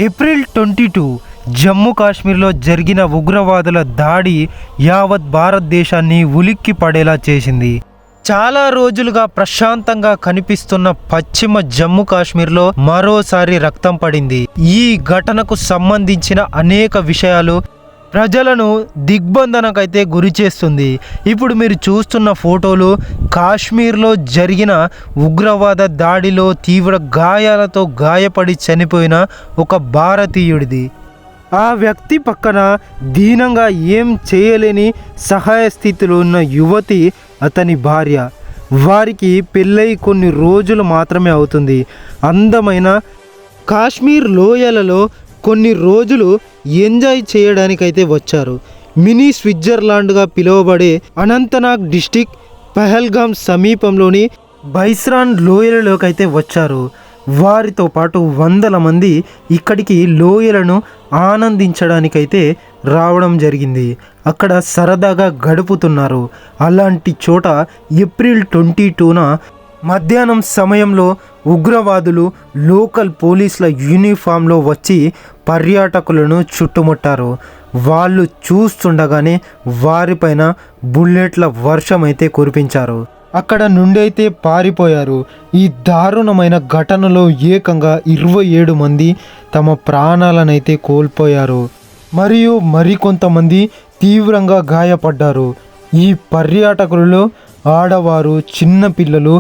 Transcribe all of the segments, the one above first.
April 22 Jammu కాశ్మీర్లో జరిగిన ఉగ్రవాదుల దాడి యావత్ భారతదేశాన్ని ఉలిక్కి పడేలా చేసింది. చాలా రోజులుగా ప్రశాంతంగా కనిపిస్తున్న పశ్చిమ జమ్మూ కాశ్మీర్లో మరోసారి రక్తం పడింది. ఈ ఘటనకు సంబంధించిన అనేక విషయాలు ప్రజలను దిగ్బంధనకైతే గురి చేస్తుంది. ఇప్పుడు మీరు చూస్తున్న ఫోటోలు కాశ్మీర్లో జరిగిన ఉగ్రవాద దాడిలో తీవ్ర గాయాలతో గాయపడి చనిపోయిన ఒక భారతీయుడిది. ఆ వ్యక్తి పక్కన దీనంగా ఏం చేయలేని సహాయ స్థితిలో ఉన్న యువతి అతని భార్య. వారికి పెళ్ళై కొన్ని రోజులు మాత్రమే అవుతుంది. అందమైన కాశ్మీర్ లోయలలో కొన్ని రోజులు ఎంజాయ్ చేయడానికైతే వచ్చారు. మినీ స్విట్జర్లాండ్గా పిలువబడే అనంతనాగ్ డిస్టిక్ పహల్గామ్ సమీపంలోని బైస్రాన్ లోయలలోకి అయితే వచ్చారు. వారితో పాటు వందల మంది ఇక్కడికి లోయలను ఆనందించడానికైతే రావడం జరిగింది. అక్కడ సరదాగా గడుపుతున్నారు. అలాంటి చోట ఏప్రిల్ 22న మధ్యాహ్నం సమయంలో ఉగ్రవాదులు లోకల్ పోలీసుల యూనిఫామ్లో వచ్చి పర్యాటకులను చుట్టుముట్టారు. వాళ్ళు చూస్తుండగానే వారిపైన బుల్లెట్ల వర్షం అయితే కురిపించారు. అక్కడ నుండి అయితే పారిపోయారు. ఈ దారుణమైన ఘటనలో ఏకంగా 27 మంది తమ ప్రాణాలనైతే కోల్పోయారు మరియు మరికొంతమంది తీవ్రంగా గాయపడ్డారు. ఈ పర్యాటకులలో ఆడవారు, చిన్నపిల్లలు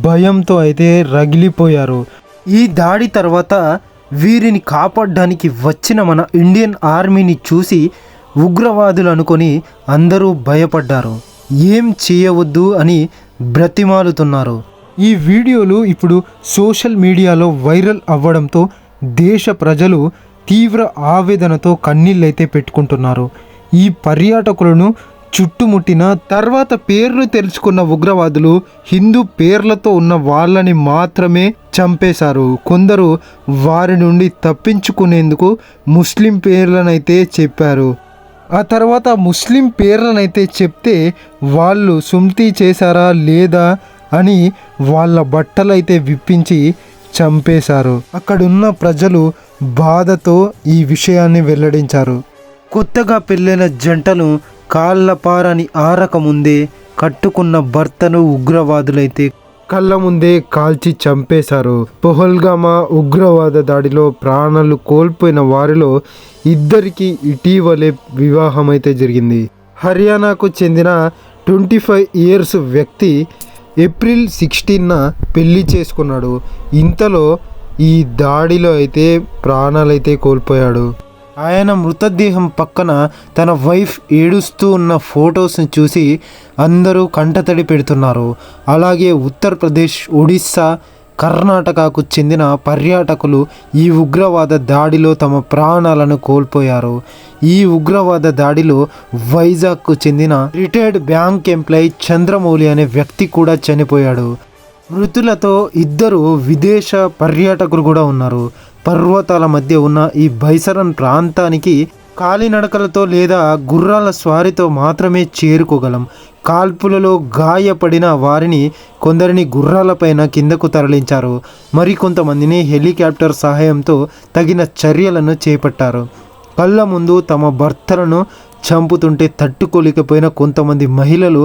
భయంతో అయితే రగిలిపోయారు. ఈ దాడి తర్వాత వీరిని కాపాడడానికి వచ్చిన మన ఇండియన్ ఆర్మీని చూసి ఉగ్రవాదులు అనుకొని అందరూ భయపడ్డారు. ఏం చేయవద్దు అని బ్రతిమాలుతున్నారు. ఈ వీడియోలు ఇప్పుడు సోషల్ మీడియాలో వైరల్ అవ్వడంతో దేశ ప్రజలు తీవ్ర ఆవేదనతో కన్నీళ్ళైతే పెట్టుకుంటున్నారు. ఈ పర్యాటకులను చుట్టుముట్టిన తర్వాత పేర్లు తెలుసుకున్న ఉగ్రవాదులు హిందూ పేర్లతో ఉన్న వాళ్ళని మాత్రమే చంపేశారు. కొందరు వారి నుండి తప్పించుకునేందుకు ముస్లిం పేర్లనైతే చెప్పారు. ఆ తర్వాత ముస్లిం పేర్లనైతే చెప్తే వాళ్ళు సుమ్తి చేశారా లేదా అని వాళ్ళ బట్టలైతే విప్పించి చంపేశారు. అక్కడున్న ప్రజలు బాధతో ఈ విషయాన్ని వెల్లడించారు. కొత్తగా పెళ్ళైన జంటను కాళ్ళపారని ఆరకముందే కట్టుకున్న భర్తను ఉగ్రవాదులైతే కళ్ళ ముందే కాల్చి చంపేశారు. పహల్గామా ఉగ్రవాద దాడిలో ప్రాణాలు కోల్పోయిన వారిలో ఇద్దరికి ఇటీవలే వివాహం అయితే జరిగింది. హర్యానాకు చెందిన 25 ఇయర్స్ వ్యక్తి ఏప్రిల్ 16న పెళ్లి చేసుకున్నాడు. ఇంతలో ఈ దాడిలో అయితే ప్రాణాలైతే కోల్పోయాడు. ఆయన మృతదేహం పక్కన తన వైఫ్ ఏడుస్తూ ఉన్న ఫొటోస్ని చూసి అందరూ కంటతడి పెడుతున్నారు. అలాగే ఉత్తరప్రదేశ్, ఒడిస్సా, కర్ణాటకకు చెందిన పర్యాటకులు ఈ ఉగ్రవాద దాడిలో తమ ప్రాణాలను కోల్పోయారు. ఈ ఉగ్రవాద దాడిలో వైజాగ్కు చెందిన రిటైర్డ్ బ్యాంక్ ఎంప్లాయీ చంద్రమౌళి అనే వ్యక్తి కూడా చనిపోయాడు. మృతులతో 2 విదేశ పర్యాటకులు కూడా ఉన్నారు. పర్వతాల మధ్య ఉన్న ఈ బైసరన్ ప్రాంతానికి కాలినడకలతో లేదా గుర్రాల స్వారీతో మాత్రమే చేరుకోగలం. కాల్పులలో గాయపడిన వారిని కొందరిని గుర్రాలపైన కిందకు తరలించారు. మరికొంతమందిని హెలికాప్టర్ సహాయంతో తగిన చర్యలను చేపట్టారు. కళ్ళ ముందు తమ భర్తలను చంపుతుంటే తట్టుకోలేకపోయిన కొంతమంది మహిళలు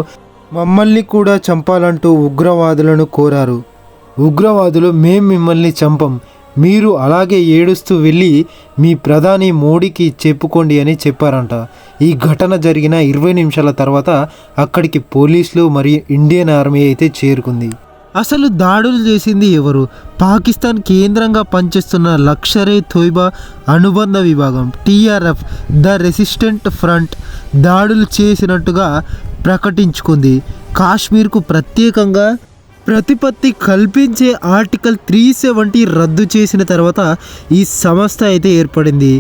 మమ్మల్ని కూడా చంపాలంటూ ఉగ్రవాదులను కోరారు. ఉగ్రవాదులు మేం మిమ్మల్ని చంపం, మీరు అలాగే ఏడుస్తూ వెళ్ళి మీ ప్రధాని మోడీకి చెప్పుకోండి అని చెప్పారంట. ఈ ఘటన జరిగిన 20 నిమిషాల తర్వాత అక్కడికి పోలీసులు మరియు ఇండియన్ ఆర్మీ అయితే చేరుకుంది. అసలు దాడులు చేసింది ఎవరు? పాకిస్తాన్ కేంద్రంగా పనిచేస్తున్న లష్కరే తోయిబా అనుబంధ విభాగం TRF ద రెసిస్టెంట్ ఫ్రంట్ దాడులు చేసినట్టుగా ప్రకటించుకుంది. కాశ్మీర్కు ప్రత్యేకంగా ప్రతిపత్తి కల్పించే ఆర్టికల్ 370 రద్దు చేసిన తర్వాత ఈ సంస్థ అయితే ఏర్పడింది.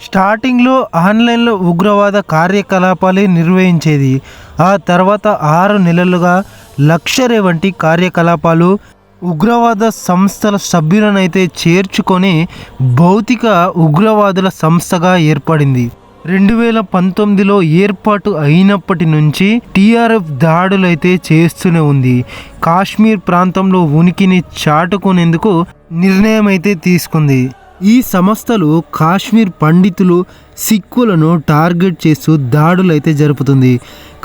స్టార్టింగ్లో ఆన్లైన్లో ఉగ్రవాద కార్యకలాపాలే నిర్వహించేది. ఆ తర్వాత 6 నెలలుగా లష్కరే వంటి కార్యకలాపాలు ఉగ్రవాద సంస్థల సభ్యులనైతే చేర్చుకొని భౌతిక ఉగ్రవాదుల సంస్థగా ఏర్పడింది. 2019లో ఏర్పాటు అయినప్పటి నుంచి టీఆర్ఎఫ్ దాడులైతే చేస్తూనే ఉంది. కాశ్మీర్ ప్రాంతంలో ఉనికిని చాటుకునేందుకు నిర్ణయం అయితే తీసుకుంది. ఈ సంస్థలు కాశ్మీర్ పండితులు సిక్కులను టార్గెట్ చేస్తూ దాడులైతే జరుపుతుంది.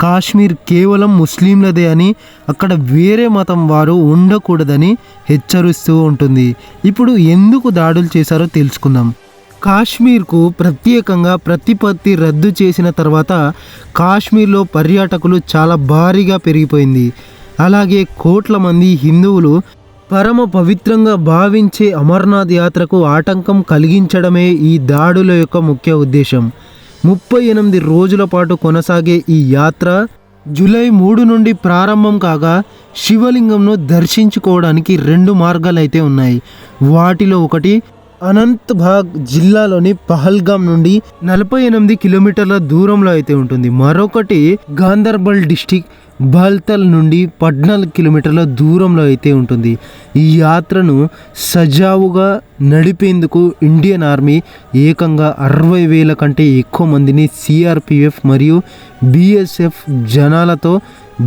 కాశ్మీర్ కేవలం ముస్లింలదే అని, అక్కడ వేరే మతం వారు ఉండకూడదని హెచ్చరిస్తూ ఉంటుంది. ఇప్పుడు ఎందుకు దాడులు చేశారో తెలుసుకుందాం. కాశ్మీర్కు ప్రత్యేకంగా ప్రతిపత్తి రద్దు చేసిన తర్వాత కాశ్మీర్లో పర్యాటకులు చాలా భారీగా పెరిగిపోయింది. అలాగే కోట్ల మంది హిందువులు పరమ పవిత్రంగా భావించే అమర్నాథ్ యాత్రకు ఆటంకం కలిగించడమే ఈ దాడుల యొక్క ముఖ్య ఉద్దేశం. 38 రోజుల పాటు కొనసాగే ఈ యాత్ర జూలై 3 నుండి ప్రారంభం కాగా శివలింగంను దర్శించుకోవడానికి 2 మార్గాలైతే ఉన్నాయి. వాటిలో ఒకటి అనంతబాగ్ జిల్లాలోని పహల్గామ్ నుండి 48 కిలోమీటర్ల దూరంలో అయితే ఉంటుంది. మరొకటి గాందర్బల్ డిస్టిక్ బాల్తల్ నుండి 14 కిలోమీటర్ల దూరంలో అయితే ఉంటుంది. ఈ యాత్రను సజావుగా నడిపేందుకు ఇండియన్ ఆర్మీ ఏకంగా 60,000 కంటే ఎక్కువ మందిని సిఆర్పిఎఫ్ మరియు బిఎస్ఎఫ్ జనాలతో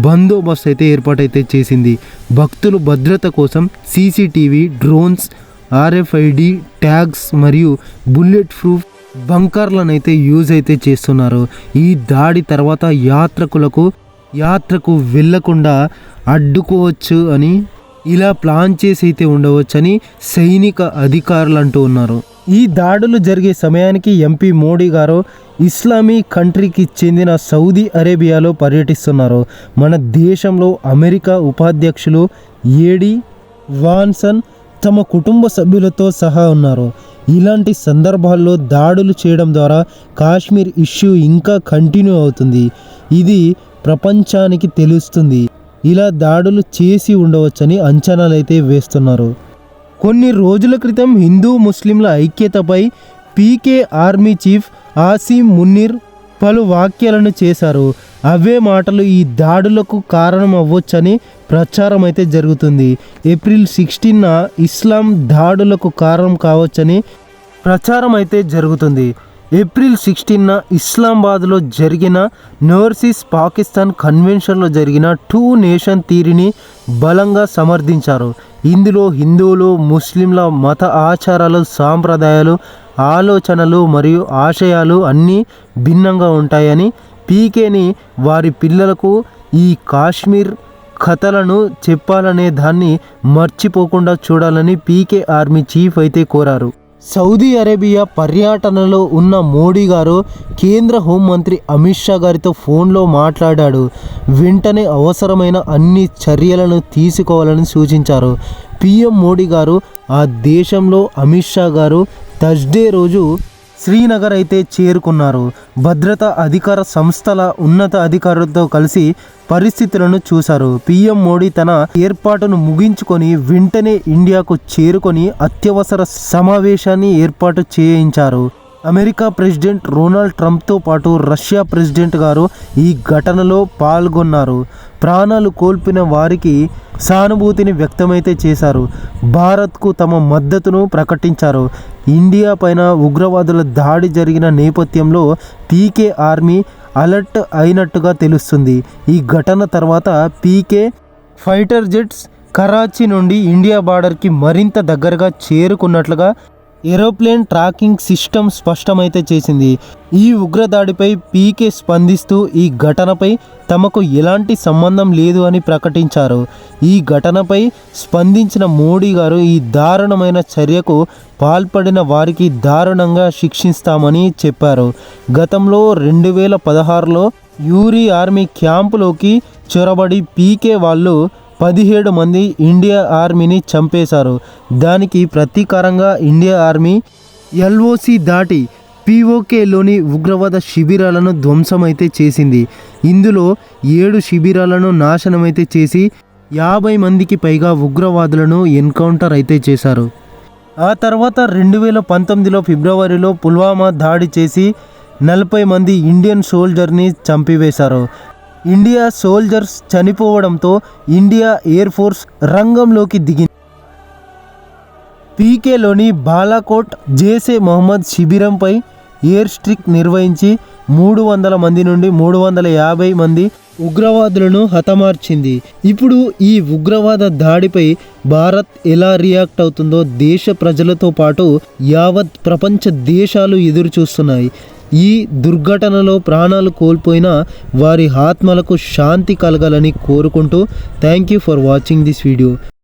బందోబస్తు అయితే ఏర్పాటైతే చేసింది. భక్తులు భద్రత కోసం సీసీటీవీ, డ్రోన్స్, ఆర్ఎఫ్ఐడి ట్యాగ్స్ మరియు బుల్లెట్ ప్రూఫ్ బంకర్లను అయితే యూజ్ అయితే చేస్తున్నారు. ఈ దాడి తర్వాత యాత్రకు వెళ్లకుండా అడ్డుకోవచ్చు అని, ఇలా ప్లాన్ చేసి అయితే ఉండవచ్చని సైనిక అధికారులు అంటూ ఉన్నారు. ఈ దాడులు జరిగే సమయానికి ఎంపీ మోడీ గారు ఇస్లామీ కంట్రీకి చెందిన సౌదీ అరేబియాలో పర్యటిస్తున్నారు. మన దేశంలో అమెరికా ఉపాధ్యక్షులు ఏడి వాన్సన్ తమ కుటుంబ సభ్యులతో సహా ఉన్నారు. ఇలాంటి సందర్భాల్లో దాడులు చేయడం ద్వారా కాశ్మీర్ ఇష్యూ ఇంకా కంటిన్యూ అవుతుంది. ఇది ప్రపంచానికి తెలుస్తుంది. ఇలా దాడులు చేసి ఉండవచ్చని అంచనాలైతే వేస్తున్నారు. కొన్ని రోజుల క్రితం హిందూ ముస్లింల ఐక్యతపై పీకే ఆర్మీ చీఫ్ ఆసిమ్ మున్నీర్ పలు వ్యాఖ్యలను చేశారు. అవే మాటలు ఈ దాడులకు కారణం అవ్వొచ్చని ప్రచారం అయితే జరుగుతుంది. ఏప్రిల్ 16న ఇస్లాం దాడులకు కారణం కావచ్చని ప్రచారం అయితే జరుగుతుంది. ఏప్రిల్ 16న ఇస్లామాబాద్లో జరిగిన ఓవర్సీస్ పాకిస్తాన్ కన్వెన్షన్లో జరిగిన 2 నేషన్ థియరీని బలంగా సమర్థించారు. ఇందులో హిందువులు, ముస్లింల మత ఆచారాలు, సాంప్రదాయాలు, ఆలోచనలు మరియు ఆశయాలు అన్నీ భిన్నంగా ఉంటాయని, పీకేని వారి పిల్లలకు ఈ కాశ్మీర్ కథలను చెప్పాలనే దాన్ని మర్చిపోకుండా చూడాలని పీకే ఆర్మీ చీఫ్ అయితే కోరారు. సౌదీ అరేబియా పర్యటనలో ఉన్న మోడీ గారు కేంద్ర హోంమంత్రి అమిత్ షా గారితో ఫోన్లో మాట్లాడాడు. వెంటనే అవసరమైన అన్ని చర్యలను తీసుకోవాలని సూచించారు. పీఎం మోడీ గారు ఆ దేశంలో అమిత్ షా గారు థర్స్డే రోజు శ్రీనగర్ అయితే చేరుకున్నారు. భద్రతా అధికార సంస్థల ఉన్నత అధికారులతో కలిసి పరిస్థితులను చూశారు. పీఎం మోడీ తన ఏర్పాటును ముగించుకొని వెంటనే ఇండియాకు చేరుకొని అత్యవసర సమావేశాన్ని ఏర్పాటు చేయించారు. అమెరికా ప్రెసిడెంట్ డొనాల్డ్ ట్రంప్తో పాటు రష్యా ప్రెసిడెంట్ గారు ఈ ఘటనలో పాల్గొన్నారు. ప్రాణాలు కోల్పోయిన వారికి సానుభూతిని వ్యక్తమైతే చేశారు. భారత్కు తమ మద్దతును ప్రకటించారు. ఇండియా పైన ఉగ్రవాదుల దాడి జరిగిన నేపథ్యంలో పీకే ఆర్మీ అలర్ట్ అయినట్టుగా తెలుస్తుంది. ఈ ఘటన తర్వాత పీకే ఫైటర్ జెట్స్ కరాచీ నుండి ఇండియా బార్డర్కి మరింత దగ్గరగా చేరుకున్నట్లుగా ఏరోప్లేన్ ట్రాకింగ్ సిస్టమ్ స్పష్టమైతే చేసింది. ఈ ఉగ్రదాడిపై పీకే స్పందిస్తూ ఈ ఘటనపై తమకు ఎలాంటి సంబంధం లేదు అని ప్రకటించారు. ఈ ఘటనపై స్పందించిన మోడీ గారు ఈ దారుణమైన చర్యకు పాల్పడిన వారికి దారుణంగా శిక్షిస్తామని చెప్పారు. గతంలో 2016లో యూరీ ఆర్మీ క్యాంపులోకి చొరబడి పీకే వాళ్ళు 17 మంది ఇండియా ఆర్మీని చంపేశారు. దానికి ప్రతీకారంగా ఇండియా ఆర్మీ ఎల్ఓసి దాటి పీఓకేలోని ఉగ్రవాద శిబిరాలను ధ్వంసమైతే చేసింది. ఇందులో 7 శిబిరాలను నాశనమైతే చేసి 50 మందికి పైగా ఉగ్రవాదులను ఎన్కౌంటర్ అయితే చేశారు. ఆ తర్వాత 2019లో ఫిబ్రవరిలో పుల్వామా దాడి చేసి 40 మంది ఇండియన్ సోల్జర్ని చంపివేశారు. ఇండియా సోల్జర్స్ చనిపోవడంతో ఇండియా ఎయిర్ ఫోర్స్ రంగంలోకి దిగింది. పీకేలోని బాలాకోట్ జైషే మహమ్మద్ శిబిరంపై ఎయిర్ స్ట్రైక్ నిర్వహించి 300 మంది నుండి 350 మంది ఉగ్రవాదులను హతమార్చింది. ఇప్పుడు ఈ ఉగ్రవాద దాడిపై భారత్ ఎలా రియాక్ట్ అవుతుందో దేశ ప్రజలతో పాటు యావత్ ప్రపంచ దేశాలు ఎదురు చూస్తున్నాయి. ఈ దుర్ఘటనలో ప్రాణాలు కోల్పోయిన వారి ఆత్మలకు శాంతి కలగాలని కోరుకుంటూ thank you for watching this video.